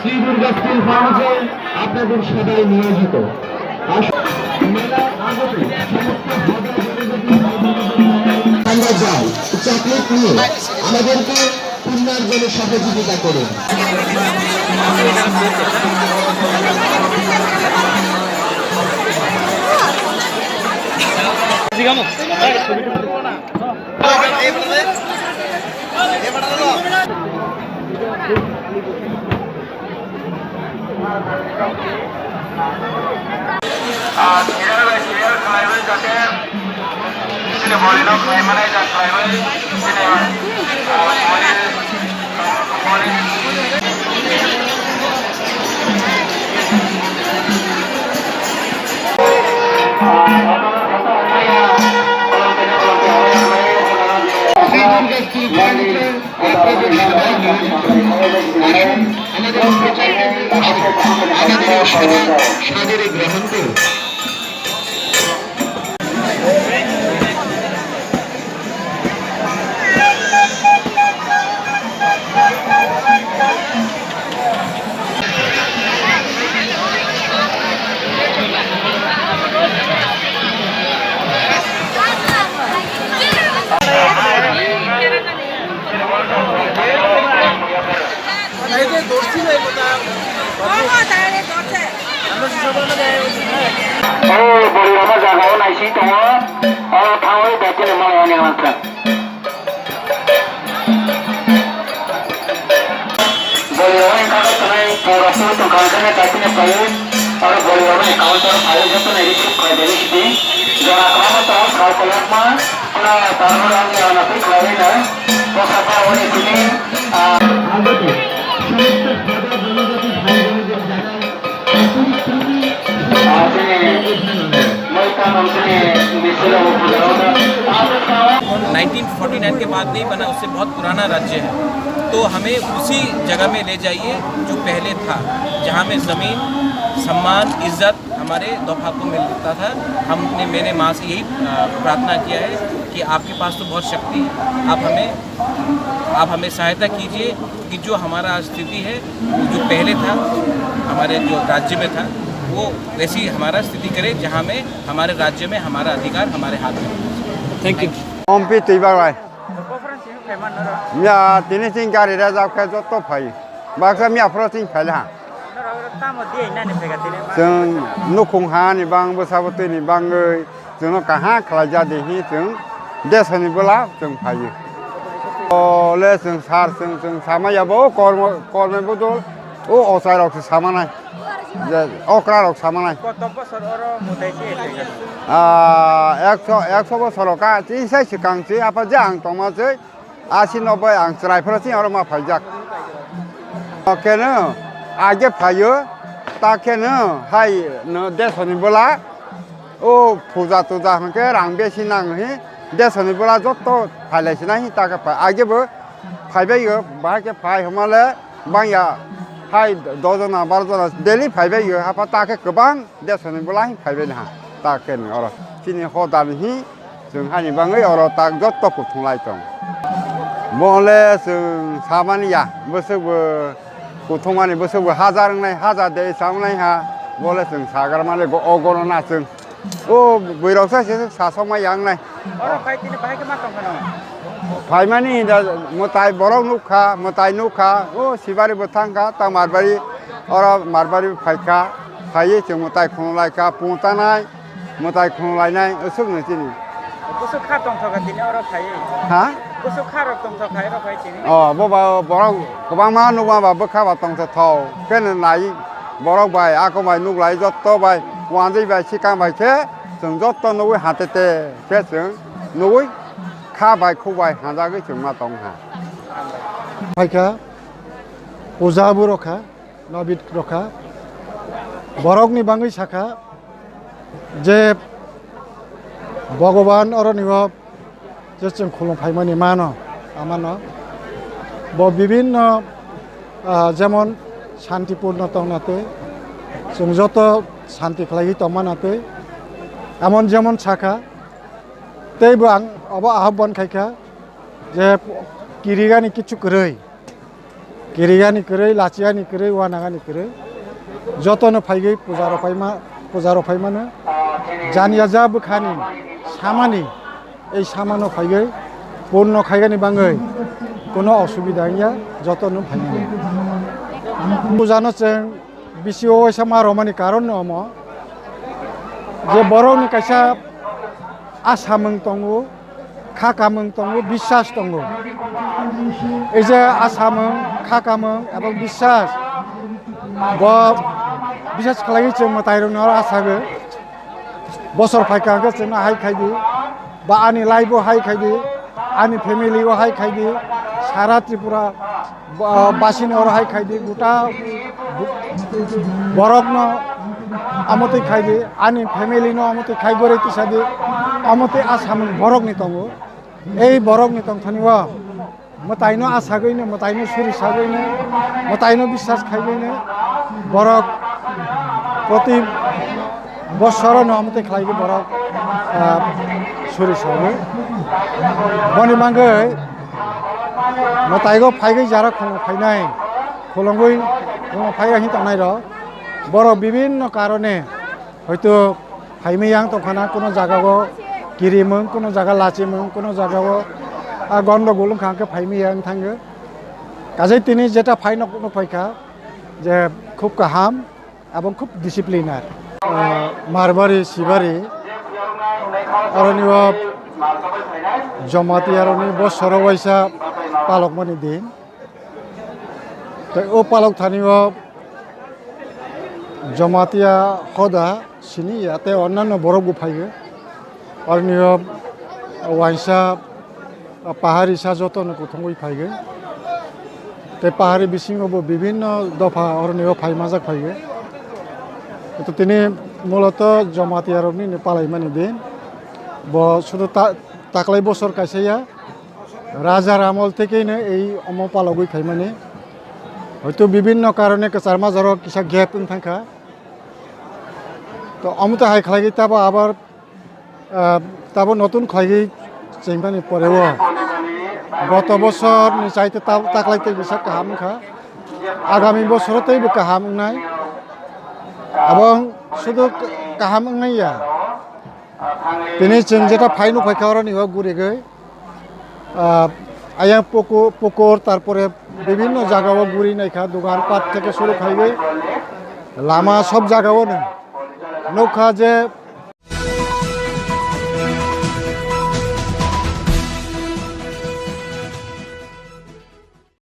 Shri Durga still ফার্মাসে আপনাদের সবাই নিয়োজিত। আমরা যাই চকলেট নিয়ে আমাদেরকে পুণ্যার্জনে সহযোগিতা করুন। সাদরে গ্রহণ করুন। bolirono jagao naisi tongo thangoi betine mane ani matra bolirono kaga tanai purasu to kankane betine paye aur bolirono account aur file joto na receive kore debi sidi jora kama to calculate ma ona tarmara ani ana pe khare na posa pa oni tuni agate সমস্ত ভাবা জনজাতি ভাই বোনদের জানাই 1949 के बाद नहीं बना, उससे बहुत पुराना राज्य है। तो हमें उसी जगह में ले जाइए जो पहले था, जहाँ में ज़मीन, सम्मान, इज़्ज़त हमारे दौफा को मिलता था। हमने मेरे माँ से यही प्रार्थना किया है कि आपके पास तो बहुत शक्ति है, आप हमें सहायता कीजिए कि जो हमारा स्थिति है जो पहले था हमारे जो राज्य में था वो वैसी हमारा स्थिति करे, जहाँ में हमारे राज्य में हमारा अधिकार हमारे हाथ में। Thank you. Ompi tiba ya tini sing kari dah jauh ke jatuh pay, bahkan mi apro sing pay lah. Jeng nukung han ni bang bersabut ni bang jeng nak kahah kerja dehi jeng desa ni bola jeng pay. Oh le jeng sar jeng sama ya bo kor me betul, oh osai rok sama nai, okra rok sama nai. একশো বছর কা চিনসাই সিকাংসি আপা যে আং তমাসে 80-90 আং রাইফলসি আর মা ফাইজাক কেন আগে ফাইयो তাকেন হাই ন দেশনি বলা ও পূজা তুজা হকে রাং বেশি নাংহি দেশনি বলা যত ফাইলাইছি নাই তাকে আগেবো ফাইবাইयो বাকে ফাই হমালে বাংয়া হাই 10 জন 12 জন ডেলি ফাইবাইयो আপা তাকে গোबां দেশনি বলা ফাইবাই না তাকেন আর Sini khodan hi sung hani bangai oro tak jotto ku thunglai tong mole sung samani ya bosok ku thungmani bosok hajar nai hajar de samnai ha mole sung sagar male go ogono na sung o boirok sa se sasoma yang nai oro phai tini phai ke ma tong kano phai mani da motai borok nukha o sibari bothang ka ta marbari oro marbari phai ka phai sung motai khunglai ka puntanai Mutai khung lai nai usuk ni sini. Usuk kha tong thok tini oro phai. Ha? Usuk kha rok tong thok khai ro phai tini. Oh, bo borok kobang ma nuk ma ba kha ba tong tho. Ken nai borok bai ako bai nuk lai jotto bai wan dei bai sikang bai che jong jotto nui hatete che jong nui kha bai khu bai haja ge jong ma tong ha. Phai kha puja bu rokha nabit rokha borok ni bangai sakha যে ভগবান অরণিব যে जों खुलुमफायमानि मानो आमानो বিভিন্ন যেমন শান্তিপূর্ণ তংনাতে जों যত শান্তি খালাই তমানাতে এমন যেমন শাখা তেইবো আং আহ্বান খাইখা যে কিরিগানি কিছু করেই কিরিগানি করে লাচিয়ানি করে ওয়ানাগানি করে যতনো ফাইগে পূজা রফাই মানে জানিয়া যা বখানি সামানি এই সামানো ফাইগে পূর্ণ খাইগানি বাঙै কোনো অসুবিধা গিয়া যতনো ফাইगे পূজানো जों बिसि अयसा मारमानि कारण नम जे बर'नि कायसा आसामों दङ खाकामों दङ বিশ্বাস दङ এই যে आसामों खाकामों এবং বিশ্বাস বিশ্বাস खालायो जों मातायरनाव आसागो बसर फायखागो जों हाय खायदि बा आनि लाइबो हाय खायदि आनि फेमिलिओ हाय खायदि सारा त्रिपुरा बासिनो हाय खायदि गोटा बरफनो आमते खायदि आनि फेमिलिनो आमते खायगरे तिसादि आमते आसाम बरफनि दङ এই बरफनि दंथानिवा मतायनो आसागैनो मतायनो सुरिसागैनो मतायनो বিশ্বাস खायगैनो बरफ प्रति बছरनो आमते खायगो बरफ सुरिसागो बनि मांगै मतायगो फायगै जारा खंग फायनाय खलंगै खंग फायगा हि तंनाय र बरफ বিভিন্ন কারণে হয়তো ফাইমেয়াং তখানা কোনো জায়গাও কিরিমों কোনো জায়গা লাচিমों কোনো জায়গাও গন্ডগোল খাকে ফাইমেয়াং थाङो কাজে তিনি যেটা ফাইন কোনো ফাইকা যে খুব কাহাম এবং খুব ডিসিপ্লিনার মারবারি সিবারি আরনিও জমাতি আরনি বছর বয়সা পালকমানি দিন তো ও পালক থানিও জমাতিয়া সদা চিনি ইয়াতে অন্যান্য বরফ গুফাইগে আরনিও ওয়াইসা পাহাড়ি সা যতন কুথঙ্গই ফাইগে তে পাহাড়ি বিসিংবো বিভিন্ন দফা অরনিও ফাইমাজাক ফাইগে তো তিনি মূলত জমাতি আরবনি পালাইমানি দিন শুধু তাকলাই বছর কাইসাইয়া রাজার আমল থেকেইনো এই পালগুই খাইমানি হয়তো বিভিন্ন কারণে কেচার মাজার কিসা গ্যাপ থাকা তো অমতে হাই খালাগি তাবো আবার তাবো নতুন খাইগি চেইমানি পরেও গত বছর চাইতে তাকলাইতে বিশাক কাহাম খা আগামী বছরতেইবো কাহাম নাই এবং শুধু কাহাম নাইয়া তিনি जों যেটা ফাইন ফাইখাওয়ার নিও ঘুরে গই আয়া পুকুর তারপরে বিভিন্ন জায়গাও ঘুরি নাইখা দোকান পাট থেকে শুরু খাইবে লামা সব জায়গাও নৌকা যে